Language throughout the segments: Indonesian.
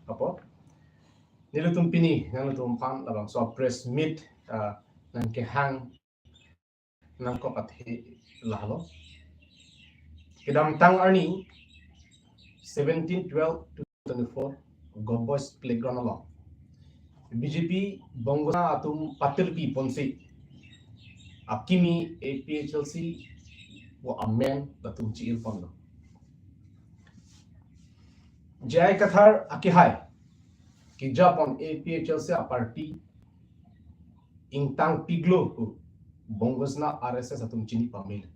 Apo nilutum pini nilutum pan labang so press meet nang ke hang nang ko pathi lalo kidam tang arni 17/12/2024 Gobos playground along BJP Bongona atum patilpi ponsi akimi APHLC wo amen datum chiil pondo jai kathar akihai ki Japan APHLC a party ingtang piglo ku bongosna RSS atum chini pamil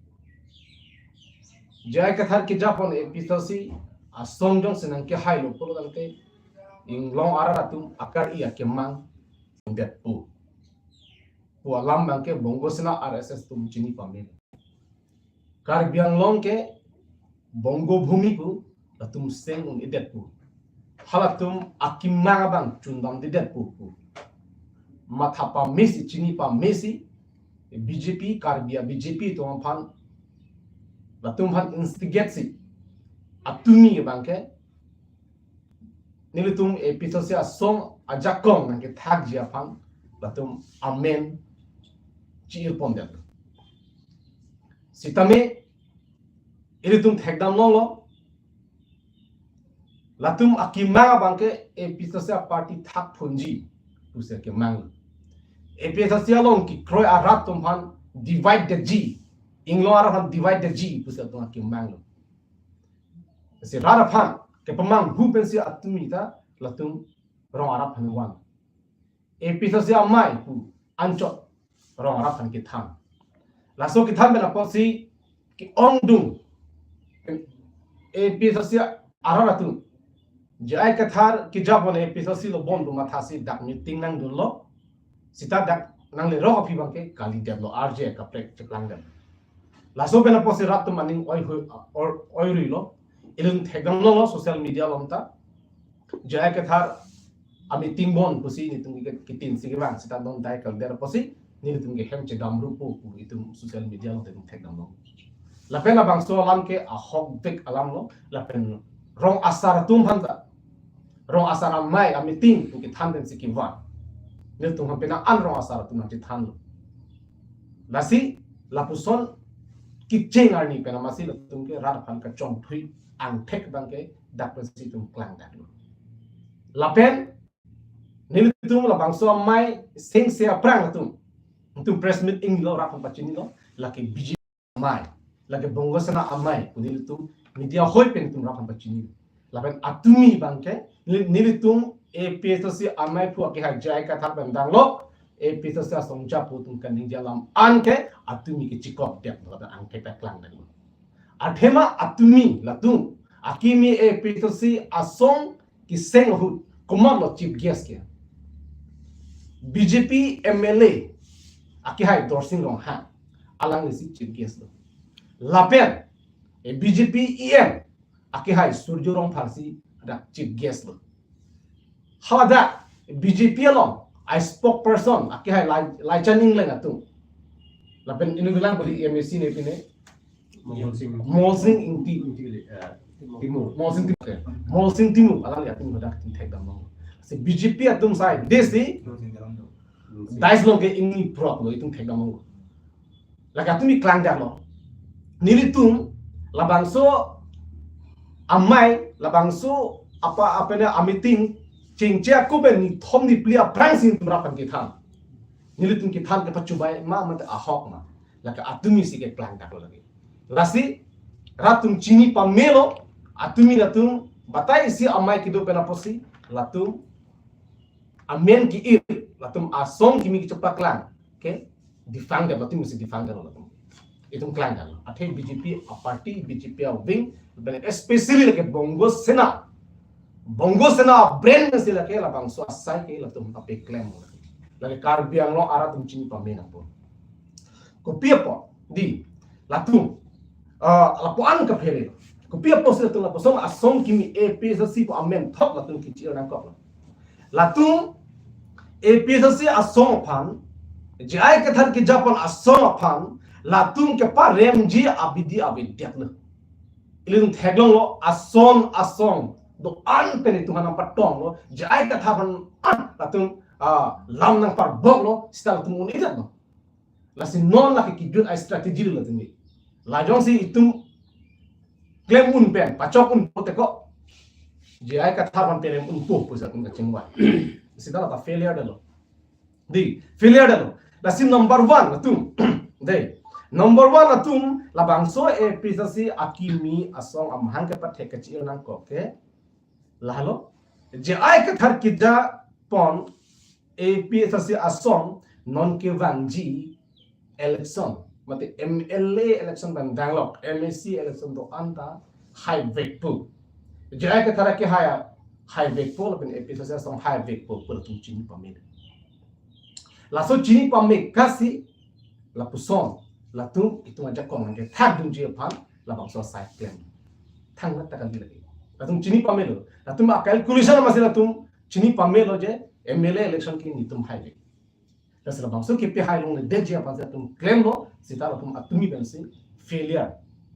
jai kathar ki Japan APHLC a songjong senang ke hai lo polo dangte inglong ara atum akar iya kemang ndet pu alam bangke bongosna RSS tum chini pamil kar biang long ke bongo bhumi ku atum seng ung idet pu halatum akimanga bang chundam didet pu mathapa mesi chini pa mesi BJP karbia BJP to phan latum phan instigate si atumi bangke nilutum episosia song ajakong nangke thak jia phan latum amen chiil pondel sitame ilitum thekdam lo latum akimanga bangke episosia party thak phunji pusir ke mang episosia long ki kroy arat tum phan divide the G inglo ara phan divide the G pusir tum akimang se rara phan ke pamang hu pensi atumi ta latum rong ara phan wan episosia mai pu ancho rong ara phan ki tham laso ki tham bela posi ki ongdung episosia ara latum jai kathar ki Japan episosi lo bondu mathasi dak meeting nang dullo sita dak nang le ro api bangke kali deblo RJ ka prek cheklangan laso bela posi rat maning oi rilo ilun thegam lo social media lomta jai kathar ami tingbon posi ni tung ki tin sigran sita don dai kal der posi ni tung ge hem che damru pu itum social media lo tung thegam lo lapen abang so alam ke a hok bek alam lo lapen rong asar tum hanta rong asar mai ami ting ki thanden sikiwan nil tung hampena an rong asar tum nanti than lo lasi lapuson ki cheng arni pena masi tung ke rat phan ka chong thui ang thek bangke dak si tum klang dak lo lapen nil tung la bangso mai seng se aprang tum press meeting lo rat phan pachini lo laki biji mai lagi bongosana amai kunil tum media hoi pen tum rat phan pachini lapen atumi bangke nil tum APHLC amai pu ke hajai ka thak bandang lo APHLC songja pu tum kaning jalam anke atumi ke chikop dek lo ang thek tak klang dak lo athema atumi latung akimi APHLC asong ki seng hu kumar lo chief guest ke BJP MLA akihai dorsing rong ha alang isi chief guest lo lapen BJP EM akihai surjo rong pharsi ada chief guest lo hada BJP along I spokesperson akihai lai chaning lenga tu lapen inulang boli MSC ne pine molsing inti timur molsing timur alang ya timur dak tin thek dam lo se BJP atum sai desi dais lo ke ingi prop lo itung thek dam lo laga tumi klang dak lo nilitung labangso amai labangso apa na amiting cingcia ko ben ni thom ni plia prangsin merapan ki tham nilitung ki tham ke pacubai ma mata ahok ma laka atumi si ke klang dak lo lagi lasi ratum chini pamelo atumi latum batai si amai kido pena posi latum amen ki ir latum asong kimi ki cepak klang ke difangga latum mesti difangga latum itu klang dak athe BJP a party BJP a wing ben especially lake bongo sena brain na sila ke labang so asai ke latum ape claim lake karbiang lo ara tum chini pamena po ko piepo di latum lapuan ka phere ko piepo sila tum laposong asong kimi APHLC po amen thok latum ki chi na ko latum APHLC asong phan jai ka thar ki Japan asong phan latum ke pa remji abidi abid diak le ilung theglong lo asong do an pene tu hanam patong lo jai ka thaban an tatum lam nang par bok lo stal tum un idat no la sin non la ki jut ai strategy la tum la jong si itum claim un pen pachok un pote ko jai ka thaban pene un po pusa tum ka chingwa sida la failure da lo di failure da lo la sin number 1 la tum dei number 1 la tum la bangso e pisasi akimi asong amhang ke pathe ka chi nang ko ke lahalo je ai ka thar kidda pon AP sasi asong non ke wangji election mate MLA election ban dialog MAC election do anta high vekpu je ai ka thar ke high vekpu pen AP sasi asong high vekpu per tum chini pamil la so chini pamil kasi la puson la tum itu aja kong ke thak dum je phan la bangso side plan thang na takal lagi la tum chini pamel la tum calculation ma se la tum chini pamel je MLA election ki ni tum hai la se la bangso ke pe hai long de je phan se tum claim lo sita la tum atumi ben se failure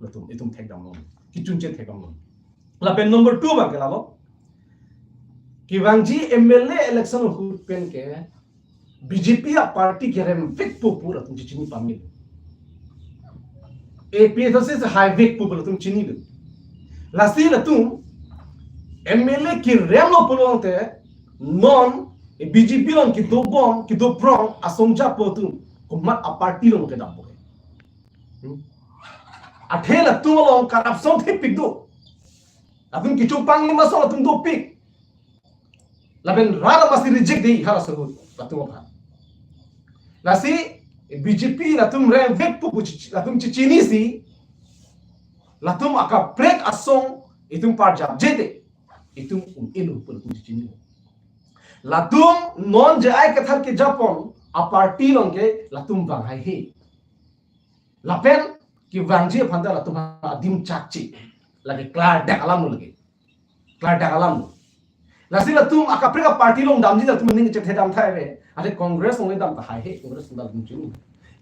la tum itum thek dam lo ki chun che thek dam lo la pen number 2 ba ke la lo ki wangji MLA election hu pen ke BJP a party ke rem fik pu pura tum chini pamel AP से हाईवे पुबल तुम चिनी दो लासी ल तुम MLA की रेलो पुलोंते नॉन BJP लोन की दो बॉम की दो प्रॉम असोंजा पो तुम कुमार आ पार्टी लोन के दापो है अठेल तुम लोन करप्शन थे पिक दो तुम की चुपांग निमा सो तुम दो पिक लबेन राला मसी रिजेक्ट दे हरा सगो तुम भा लासी BJP la tum rem vek pu la tum chini si la tum aka break asong itum parjab jete itum ilu pu tum chini la tum non je ai kathar ke japon a party long ke la tum bang hai he la pen ki wangje phanda la tum adim chakchi lage klar dak alam lage klar dak alam la si la tum aka break a party long damji la tum ning che the dam thai ve ade congress ong dam ta hai he congress dam tum chini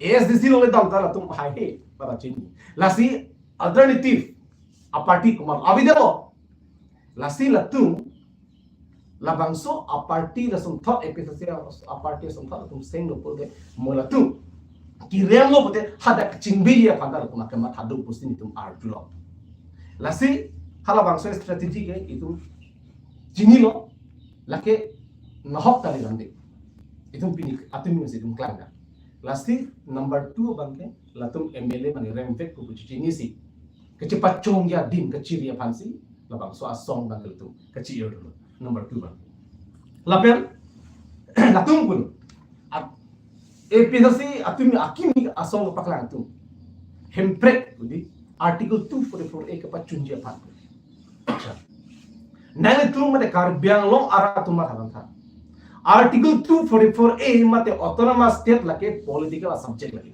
ASDC ong dam ta la tum hai he para chini la si alternative a party kumar avidelo la si la tum la bangso a party la sum thot episode a party sum thot tum seng lo pol ke mola tum ki rem lo bote hada chingbi ya phanda la tum akama thadu pusin tum arjulo la si hala bangso strategy ke itu chini lo lake nahok tali gande itu pini atum mesi tum klanga lasti number 2 bangke latum MLA mani remvek ku chini si kecepat chong ya dim kecil ya fansi la bangso asong bangkel tu kecil dulu number 2 bang lapen latum pun episasi atum akimi asong paklang tu hemprek di article 244A kepat chunjia pan nang tu mate karbiang long ara tu makalan tha Article 244A mate autonomous state lake political subject lagi.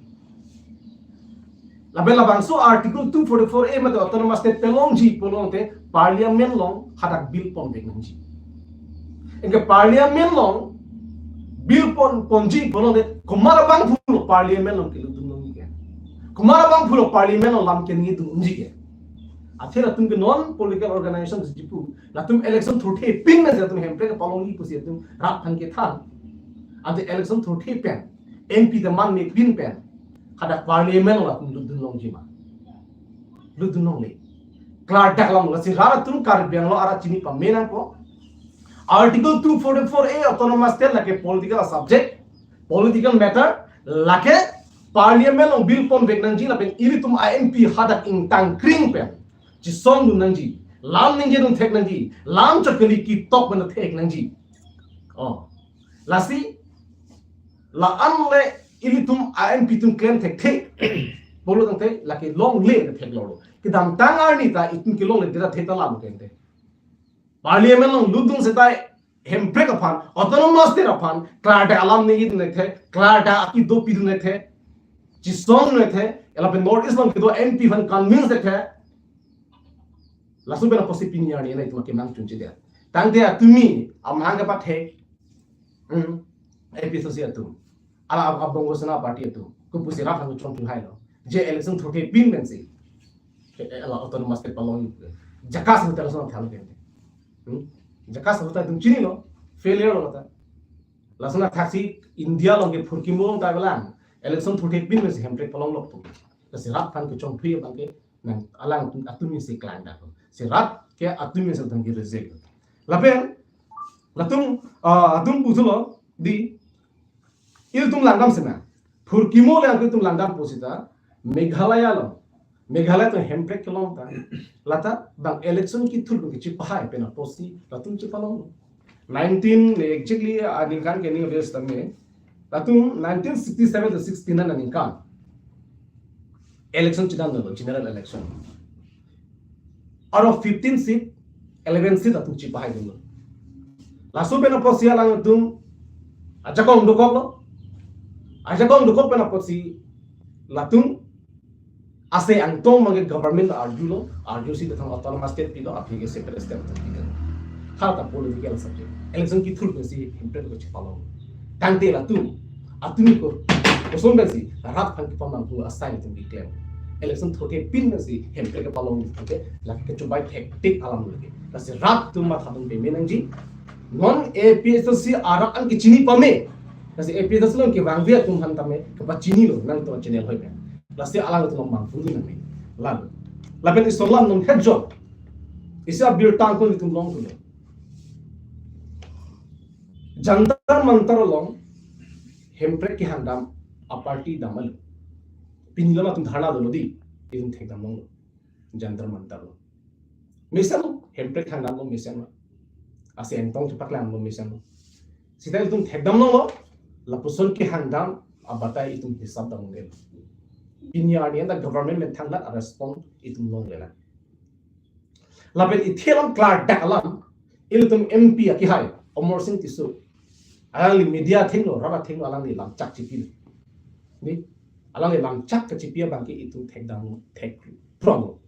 Laben labangso Article 244A mate autonomous state pelong ji pelong te parliament long hadak bill pon dek nangji. Engke parliament long bill pon ji pelong te kumara bang fulo parliament long kelu dunong ke. Kumara bang fulo parliament long lam ke ngi dunji ke. Athera tum ke non political organizations jipu la tum election thothe pin na tum hempre ke palongi pusi tum rat thang ke than ante election thothe pen MP the man me pin pen hada parliament la tum ludun long jima ludun long le klar dak lam la si rara tum kar biang lo ara chini pa menang ko article 244A autonomous state like a political subject political matter like a parliament long bill pon vek nang ji la pen iri tum IMP hada ing tang kring pen Jisong dun nangji, lam nangji dun thek nangji, lam chakali ki top mana thek nangji. Oh, lasi, la anle ili tum IMP tum claim thek, bolo tang thek, laki long le thek loro. Kidam tangar ni ta itum ki long le dita thek ta lalu kente. Parliament long ludung se ta hemprek apan, autonomous te apan, klarda alam nangji dun thek, klarda aki do pi dun thek, jisong dun thek, ela pe North East long kido MP fan convince thek. Langsung bela posisi pinya ni na itu makin mang cunci dia. Tang dia tumi amang ke pathe. Episode sia tu. Ala abang gosana party tu. Ku pusi rafan ku chong tu hai lo. Je election thoke pin ben si. Ala autonomous state palong. Jakas mu terus thal kente. Lalu bela posisi pinya ni na itu makin mang cunci dia. Tang dia tumi amang ke pathe. Episode sia tu. Ala abang gosana party tu. Ku pusi rafan ku chong tu hai lo. Je election thoke pin ben si. Ala autonomous state palong. Jakas mu terus thal kente. Jaka sabta tum chini lo failure lo ta lasuna thaksi India lo ke phurkimo ta balang election thute pin mes hemtre palong lo tu se rat fan ke chong phi bang ke nang alang atumi se klanda se rat ke atumi se dang ke reject lapen latung atung buzulo di il tum langam sena phurkimo le ang tum langam posita Meghalaya lo Meghalaya to hemprek kelong ta lata bang election ki thul ki chipahai pena posti latung chipalong 19 exactly aninkan ke ning res tamme latung 1967 to 69 aninkan election chidan lo general election out of 15 seat 11 seat latung chipahai dum laso pena posti alang tum ajakong dukok lo ajakong dukok pena posti latung ase antong mage government argue si tang autonomous state pilo apike separate state pilo khalka political subject election ki thul si implement ko chipalo tante la tu atumi ko osom besi rat phan ki pamang tu assign tu declare election thoke pin si hempe ke palong ke la ke chubai hectic alam lage tase rat tu ma thadung be menangji non APSC arak an ki chini pame tase APSC lo ke wangvia tum han tame ke pa chini lo nang to channel hoy Lasti alang itu lomang fundi nami, lalu, lapen isolam nom hedjo, isa bir tangkul itu long tuh, jantar mantar long, hemprek ki handam, aparti damal, pinjama tuh dhana dulu di, itu thek dam long, jantar mantar long, misal hemprek handam long misal, asi entong cepat lang long misal, sita itu thek dam long, lapuson ki handam, abatai itu hisab dam long. Pinyani the government men thanglat respond itum long lela laben ithelam klar dakalam iltum MP ki hai Omar Singh tisu alang media thinglo raba thinglo alang ni lam chak chipi ni alang ni lam chak ka chipia bangki itum thekdang thek from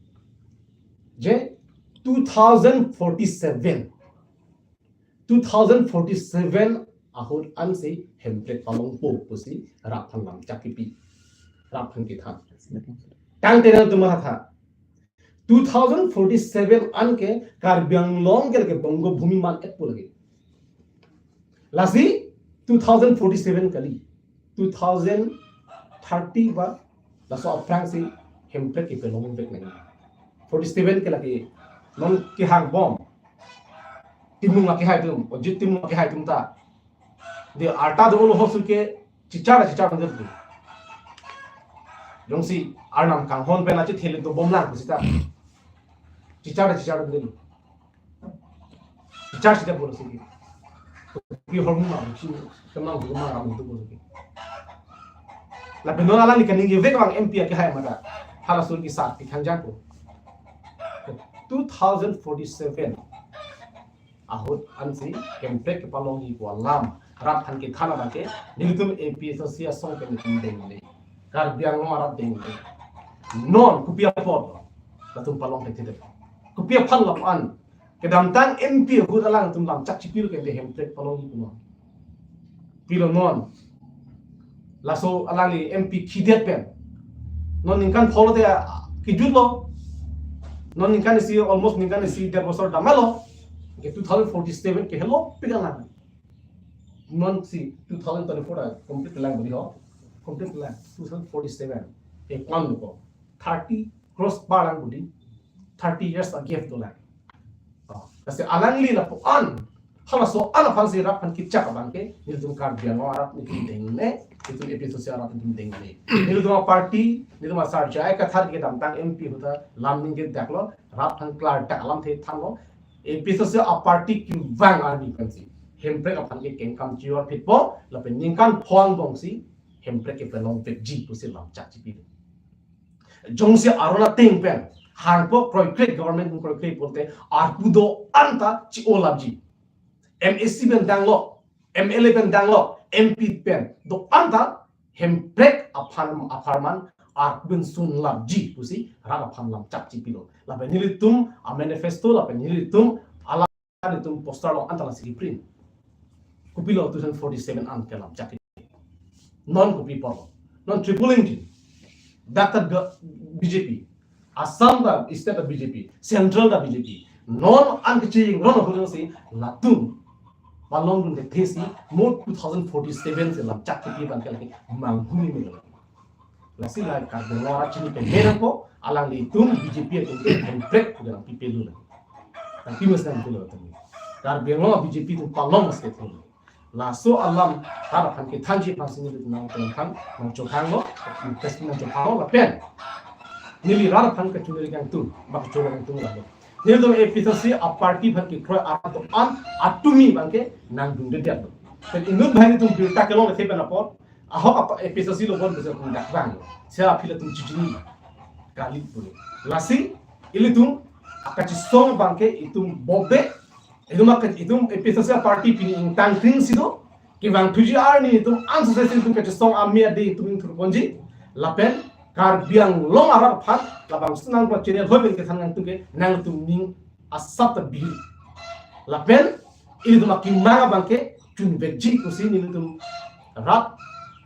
je 2047 ahur anse hemplek palong po pusi raphan lam chak chipi raphan ki tha tang tena tumha tha 2047 an ke karbyang long ke bongo bhumi man et pulage lasi 2047 kali 2030 ba laso aprang si hemplek ke long vek nahi 47 ke lagi non ki hang bom timung ki hai tum ojit timung ki hai tum ta de arta do lo hosul ke chichara ndir du Jongsi arnam kang hon pena chi thele to bomlang kusita chichara delu chichara sida bolo sigi ki hormon ma chi kama guma ram to bolo ki la benona la ni kaning ye vek wang MP ki hai mara hala sur ki sat ki khanja ko 2047 ahut ansi kempek palong ki ko lam rat than ki thana ba ke nilitum APSC song ke ni deng Karbiang marat ding non kupia pot latung palong tek tek kupia phan lam an kedam tang MP hud alang tum lam chak chipil ke de hemplek palong ku pilo non laso alang ni MP khidet pen non ninkan follow de kijutlo non ninkan si almost ninkan si der bosor damalo ke 2047 ke hello pigala non si 2024 complete lang bari ho complete land 2047 a kwan ko 30 cross balang budi 30 years a gift to land kasi alangli na po an hala so ana phan si rap phan ki chak ban ke niltum kar dia no arap ni ding ne itu episode se arap ni ding ne niltum party niltum sar jai ka thar ke dam tang MP huta lamning ke daklo rap phan klar ta alam the thanglo episode se a party ki wang army kan si hemprek aphan ke kenkam jiwa pitpo la pen ningkan phong bong si hemprek ke pelong pek ji pusi lam chak chipi jongsi arona ting pen hanpo project government project polte arpudo anta chi olabji MSC ben danglo MLA ben danglo MP pen do anta hemprek aparman arbun sun labji pusi raga phan lam chak chipi lo la ben nilitum a manifesto la ben nilitum ala nilitum poster lo anta la sigi print kupilo 2047 an kelam chak non copy power, non triple engine. That BJP, Assam da state da BJP, Central da BJP, non an kaching ron ho si latung palong dun de thesi mo 2047 se lam chak ki ban kel ki mang huni mi la si la ka de lora chini pe mera ko alang li tum BJP ke break ko pi pe lu la pi mas nan ko ta kar benglo BJP tu palong mas ke tu la so alam tar phan ke thanji phan sini du nang teng phan nang cho khang lo tes nang cho khang la pen nili rar phan ka chunri gang tu ba cho gang tu la nil do episode a party phan ke khoi a to an atumi bang ke nang dun de dia do pen inut bhai tum pi ta ke lo the pen apor a ho episode lo bon beser kun dak bang se a phila tum chichini kali pure lasi ili tum akachi song bang ke itum bobe itum episode a party pini in tang thing sido ki bang tuji ar ni itum unsuccessful tum ke song amia de itum thur bonji lapen kar biang long arab phat labang sunang pa channel hoben ke thangang tum ke nang tum ning asat bi lapen ili tum akimanga bang ke chun veji ko sin ili tum rap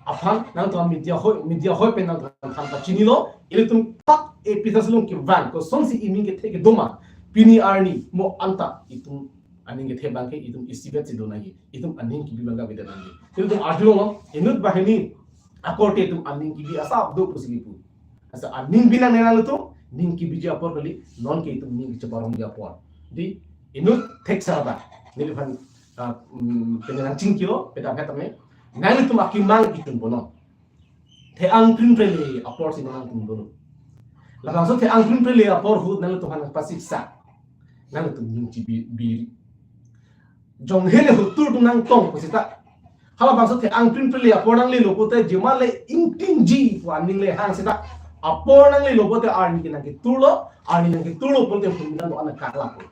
afan nang tum media hoi pen nang tham pa chini lo ili tum tak episode long ki van ko song si iming ke theke doma pini arni mo anta itum aning ke thebang ke itum isibet si donagi itum aning ki bibanga bedanagi ili tum arjulo lo inut bahini akorte itum aning ki bi asap do pusigipu asa aning bilang nenal tu ning ki biji apor kali non ke itum ning ceparong dia apor di inut tek saraba nili fan penang cingkio peta peta me nang itum akimang kitun bono the ang prin prele apor si nang tum bono la bangso the ang prin prele apor hu nang tu han pasik sa nang tum ning ci bi jong hele hu tur tu nang tong posita hala bangso the ang prin prele apor nang le lokote jemale inting ji fu aning le hang sita apor nang le lokote arni ki nang ki tulo arni nang ki tulo polte fu nang do ana kakla ko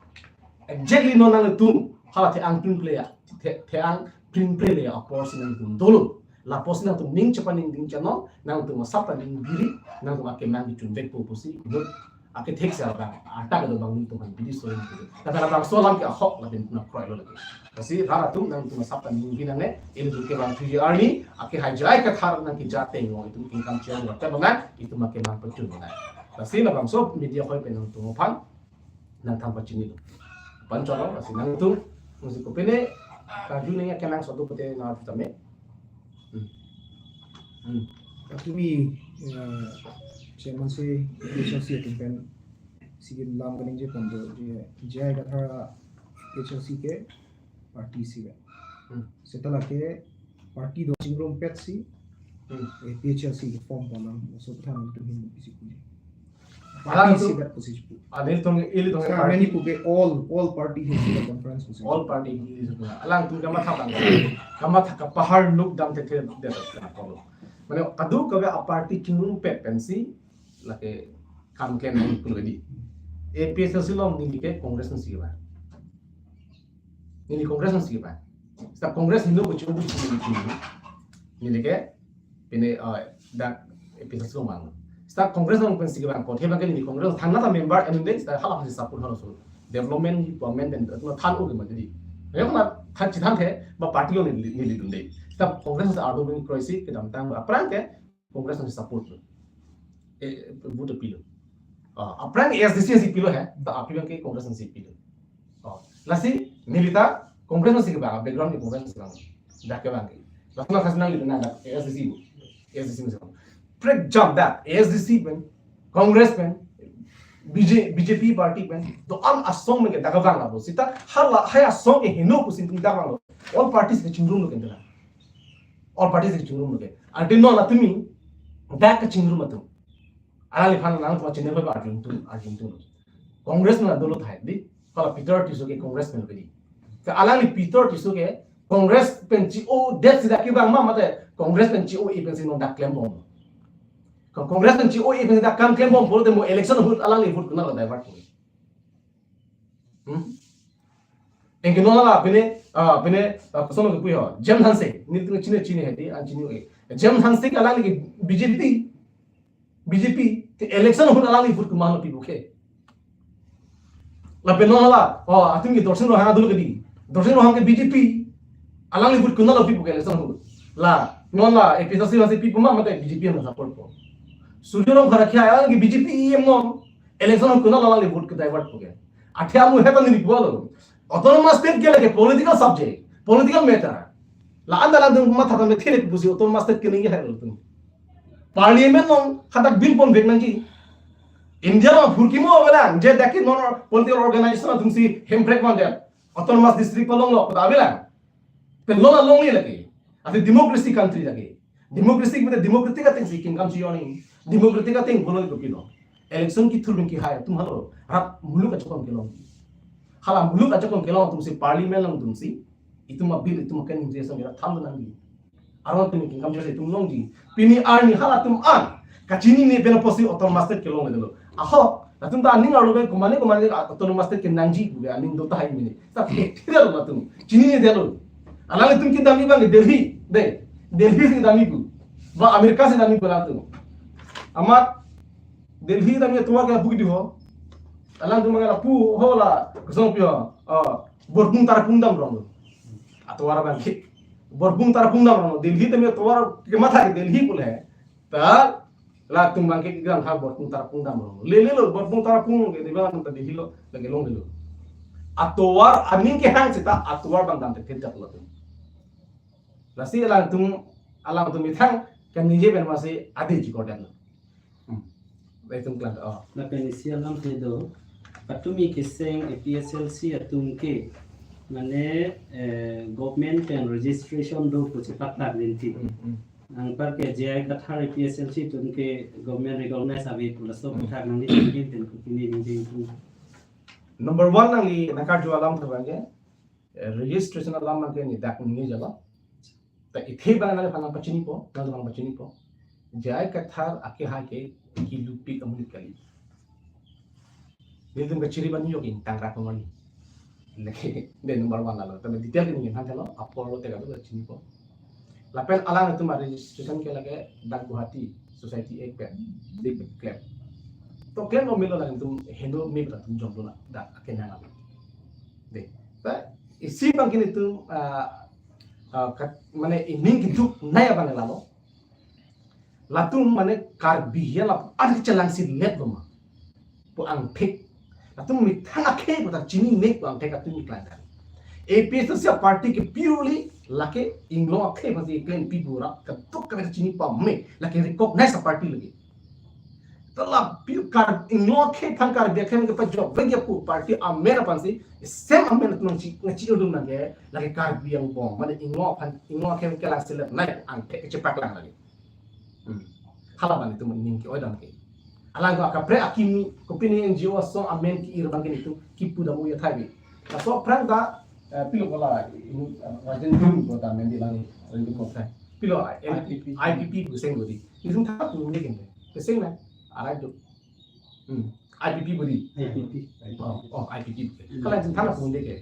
exactly no nang tum hala the ang prin prele the ang prin prele apor si nang tum dolo la pos nang tum ning chapaning ding chano nang tum sapa ning biri nang tum ake mang chun vek po posi no ake thek sa ba ata ga do bang tum han bidi so ni ta ta bang so lam ke hok la bin na kroi lo lagi kasi rara tum nang tum sapa ning biri nang ne ini tu ke bang thuji arni ake hajai ka thar nang ki jate ngo itu king kam chen lo ta bang itu make mang pachun na kasi la bang so media khoi pe nang tum phan nang tham pachini lo pan cholo kasi nang tum musik ko pene ka ju ne ke nang so do pete na tame Kami chairman se HLC campaign sigin lam ganing je pando je jai ka thara HLC ke party si ba setala ke party do chingrom pet si HLC ke form palam so thana to him isi ku alang si tu ba position pu adil tong ili tong many pu ke all party his conference position all party alang tu kama thapang kama thaka pahar look dam te de ta ko mane kadu ka a party kingum pet pensi lake kam ke nai kulodi APSC long ni ke congress ni siba ni congress ni siba sta congress ni no buchu ni ke pine da APSC long mang sta congress long pensi ke bang ko theba ke ni congress thangna ta member and then sta hala hasi support halo so development development and than o ge ma di ayona than chi than the ba party lo ni li dun dei sta congress sa ardo bin croisi ke dam tang apran ke congress ni support vote pilo apran SDC si pilo hai ta api ke congress si pilo lasi milita congress si ke ba background ke congress si ba da ke bang lasna khasna li na da SDC ni sa break jump that SDC pen congress pen BJP party pen do am asong me ke daga bang abo sita hala haya song ke hino ku sin daga bang all parties ke chingrum lo ke ndala all parties ke chingrum lo ke until no latumi back ke chingrum atum ala li phana nang to chine ba arjun congress na dolo thai di kala peter tiso ke congress men bedi ka ala li peter tiso ke congress penchi o death da ki bang ma mate congress penchi o e pensi no da claim bom congress penchi o e pensi da kam claim bom bolte mo election hut ala li hut kuna la divert ko engke no la bene sono ko puyo jem hanse ni tu chine hedi an chini e jem hanse ke ala li BJP te election hut ala li hut kuma no pibuke la beno la atum ki dorsin ro ha dulu ke di dorsin ro ke BJP ala li hut kuna lo pibuke election hut la non la episode si pipu ma mate BJP no support ko suryo ro khara kya ala ki BJP em no election hut kuna la li hut ke divert ko Amu hepan ni bolo. Autonomous state ke lage political subject, political matter. La anda la dum matha tam thele busi autonomous state ke ninge hai tum. Parliament long khatak bill pon veknan ki. India ma phurkimo bela je daki non political organization tum si hembrek man der. Autonomous district long lo abela. Pe long ni lage. Ati democracy country lage. Democracy with democratic thing si kingdom chi yoni. Democratic thing bolo ko pino. Election ki thulun ki hai tum halo rap muluk achon ke long. Hala muluk achon ke long tum si parliament long tum si itu ma bill itu makan ni jesa mera tham nangi. Aron tum kingdom jesa tum long ji. Pini arni hala tum an. Kachini ni bena posi autonomous state ke long delo. Aho latum ta aning aru be kumane autonomous state ke nangji bu aning do ta hai mini. Ta tidak lo tum. Chini ni delo. Alale tum ki dami bang Delhi de. Delhi se dami bu. Ba Amerika se dami bu tum. Amat Delhi dami tuwa ke buk di ho. Alang tum ngala pu ho la kusong pio. Borbung tar pungdam rong. Atwara bang ki. Borbung tar pungdam rong. Delhi dami atwara ke matha ke Delhi pul hai. Ta la tum bang ke gram ha borbung tar pungdam rong. Le lo borbung tar pung ke deba tum ta Delhi lo lage long lo. Atwar aning ke hang sita atwar bang dam te thit lo tum. Lasi alang tum ithang kan nije ben masih ade ji kodan. Itu kelas na penisia lam tedo atumi keseng APSLC atum ke mane government and registration do ko cepat linti ang par ke jai kathar APSLC tum ke government recognize abe pula so kathar nang ni ten ko kini ni Number 1 nangi nakar jo alam thabange registration alam nang ke ni dak ni jaba ta ithe bana na phana pachini po jai kathar ake ha ke kilupi komunikali dia tum keciri bani yokin tangra pemani leke de number 1 lalo tapi detail ni han jalo apolo tega do chini po lapen alang itu registration ke lage dak Guwahati society ek pe dik claim to claim no milo lang tum hendo me bra tum jomlo na dak akenya na de ta isi bangkin itu mane ining gitu naya bang lalo latung mane kar biya la ad chalang si let loma po ang thik latung mi thang akhe ko ta chini nek ang thek atung klanda APSLC party ke purely lake inglo akhe basi claim pibura ka tok ka chini pa me lake recognize a party lagi tala pure kar inglo akhe thang kar dekhen ke pa job vegya pu party a mera pansi sem amen tung chi ngachi odum na ge lake kar biyang bom mane inglo akhe ke la select nai ang thek chepak lang lagi halaman itu mening ki oidam ke alang ko akapre akimi kopini NGO so amen ki ir bangin itu kipu da mu ya thaibi ta so prang da pilo kola inu wajen dum ko ta men di lang rindu ko thai pilo IPP bu seng godi isung tha tu ne ken ke seng na ara jo IPP budi IPP kala jin thana ko ne ke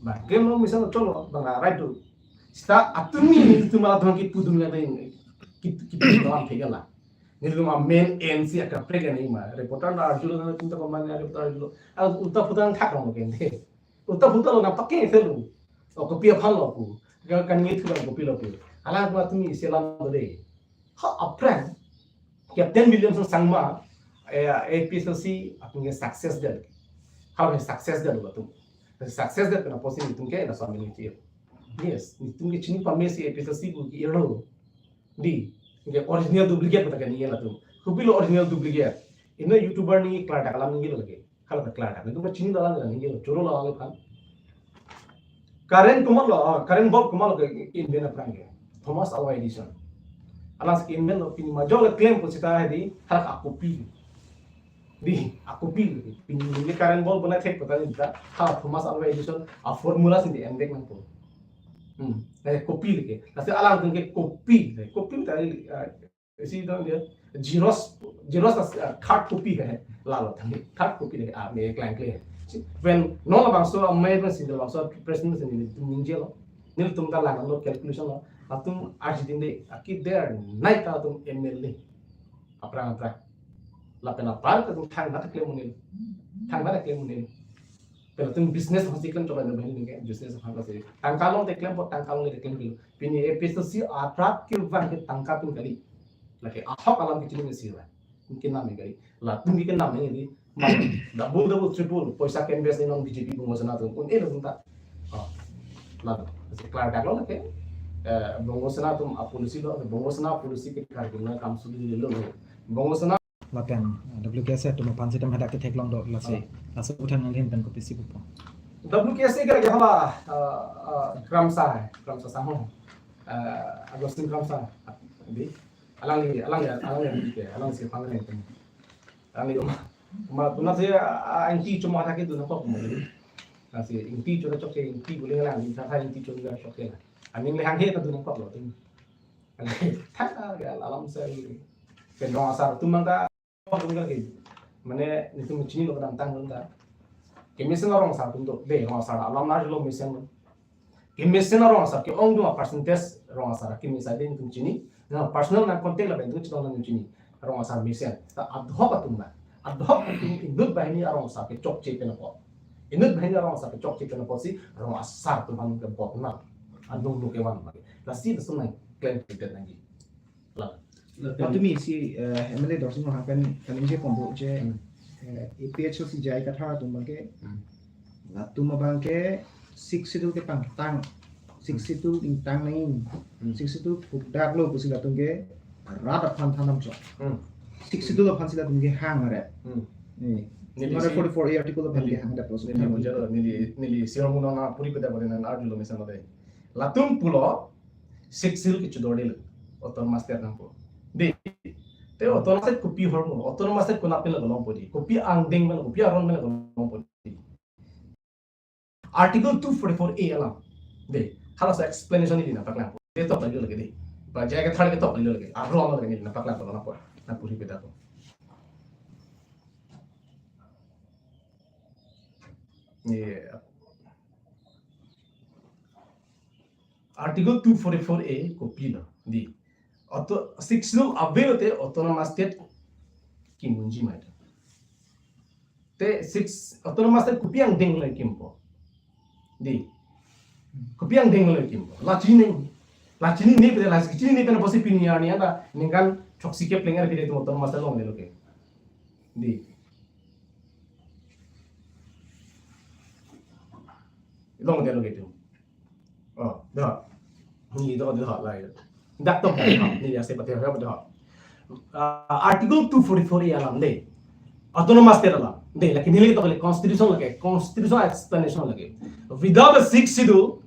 ba game no misal cholo bang right to sta atumi itu mala dhon ki pudum na ding ki doang thegala nilu ma main NC aka prega nei ma reporter na arjulo na tinta ko man reporter arjulo al uta putang thak ro ken de uta putalo na pakke selu o ko pia phal lo ku ga kan ngi thu ko pilo ku ala ma tumi selam de ha apran ke 10 million sangma APSLC apni success de how is success de lo tu success de na posin tum ke na so mi ni yes tum ke chini pa mesi APSLC ku ki ero di ke original duplicate pata kan yela tu kupilo original duplicate ina youtuber ni klada kalam ni lage kala klada ni tu chini dala ni ngelo choro la kan karen bob kumal ke in bena prange Thomas Alva Edison alas ke email pini majol claim ko sita hai di hak aku pi pini ni karen bob bana thek pata ni ta ha Thomas Alva Edison a formula sin di endek man ko copy leke kasi alang tung ke copy tadi isi dong dia Xerox hard copy hai lalo thang hard copy leke a me client clear when no la bang so mai ban sin bang so president sin ni ninje lo nil tum ta lang lo calculation lo atum arji din de akid there nai ta tum ml aprang la pena par ka tum thang na claim munil pero tum business hosi kan coba na bani ke business ha ka se tangkalong te claim tangkalong le claim kilo pini APSLC atrak ke van ke tangka pin kali lake ahok alam ke chini sira mungkin nam kali la tum ke nam ni double triple poisa can invest in on BJP bungo sana tu un elo tunta lalu clear dak lo ke bungo sana tu policy lo bungo sana policy ke kar guna kam suli lo bungo sana lapen WKS tu mapan sitam hadak ke teklong do lase lasu utan ngin pen kopi si bupo WKS ke hala kramsa sama Agustin kramsa di alang si pangan itu alang ma tuna se inti cuma ada gitu nampak kemudian nasi inti cuma cok inti boleh lah inti saya inti cuma cok lah aning lehang he tu nampak loh tim tak alam saya pendong asar tu mangka boleh lagi mana itu mencini lo kadang tang benda kemisen orang asar untuk deh orang asar alam nari lo misen kemisen orang asar ke ong dua percentage orang asar kemisen ada itu mencini nah personal na kontek lah bentuk cerita orang mencini orang asar misen tak adhok tu mah adhok indut bahini arong sa ke chok che pena po indut bahini arong sa ke chok che pena po si arong asar tu han ke bot na andung lu ke wan ma la si tu sunai claim ticket nangi la Patumi si MLA dorsin mo hapen kanin je kombo je APHLC jai katha tumbangke la tumabangke 62 ke tang 62 ding tang nain 62 pukdak lo pusila tungke rada phan thanam chok 62 lo phansila tumge hang are ni 144 article of the hang da pos ni mujaro nili sirong na puri peda bole na ardu lo misano de latum pulo 6 ke chudodel oton master nampo de te oton master kopi hormo oton master kuna pela golom podi kopi angdeng mena kopi aron mena golom podi article 244a alam de hala sa explanation ni na pakla de to lagi lagi de ba jaga thar ke to lagi aro lagi ni na pakla to na po na puri peda to article 244a kopi na di auto 6 no available autonomous state ki munji mai te 6 autonomous state kopi ang deng lai kimpo di kopi ang deng lai kimpo la chini ni pe la chini ni pe na posi pini ya ni anda ningan choksi ke plenger pe to autonomous state long le loke di long de loke tu dah ni dah lah dak to ni ya se pate ha dah article 244 alam de autonomous state alam de lekin ni to constitution explanation lage without a sixth schedule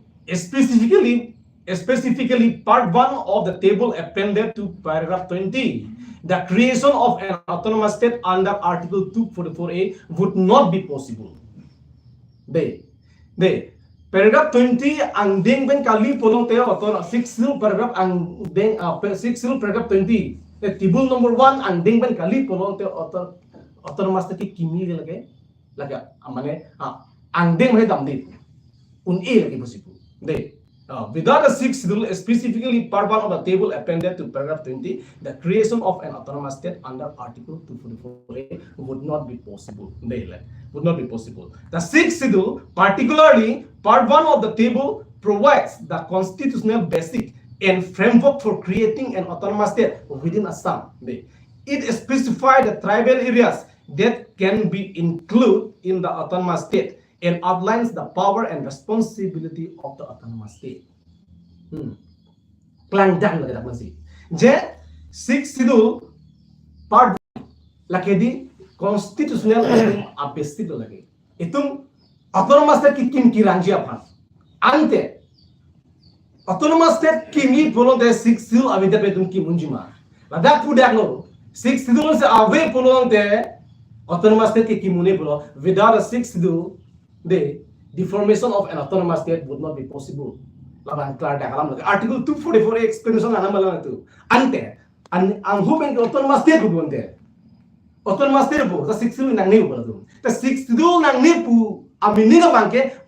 specifically part 1 of the table appended to paragraph 20 the creation of an autonomous state under article 244a would not be possible de paragraph 20 ang deng ben kali polong te auto 6 paragraph ang deng 6 paragraph 20 the table number 1 ang deng ben kali polong te auto autonomous state kimi lage amane ang deng mai dam de un e lage possible de without a sixth schedule specifically part 1 of the table appended to paragraph 20 the creation of an autonomous state under article 244a would not be possible would not be possible the sixth schedule particularly part 1 of the table provides the constitutional basic and framework for creating an autonomous state within Assam it specifies the tribal areas that can be included in the autonomous state and outlines the power and responsibility of the autonomous state. Plan dang lagi tak masih. Je 6 schedule part lagi di constitutional abesti tu lagi. Itu autonomous state kim kiranji apa? Ante autonomous state kimi polong de 6 schedule abida petum kim unjima. Lada pudak lo 6 schedule se ave polong de autonomous state kimune polong without a 6 schedule the formation of an autonomous state would not be possible. Laban klar dak alam article 244 explanation ana malang itu. Ante ang human autonomous state bu bonte. Autonomous state bu ta 6 nang ni bu tu. Ta 6 nang ni pu amini ga bangke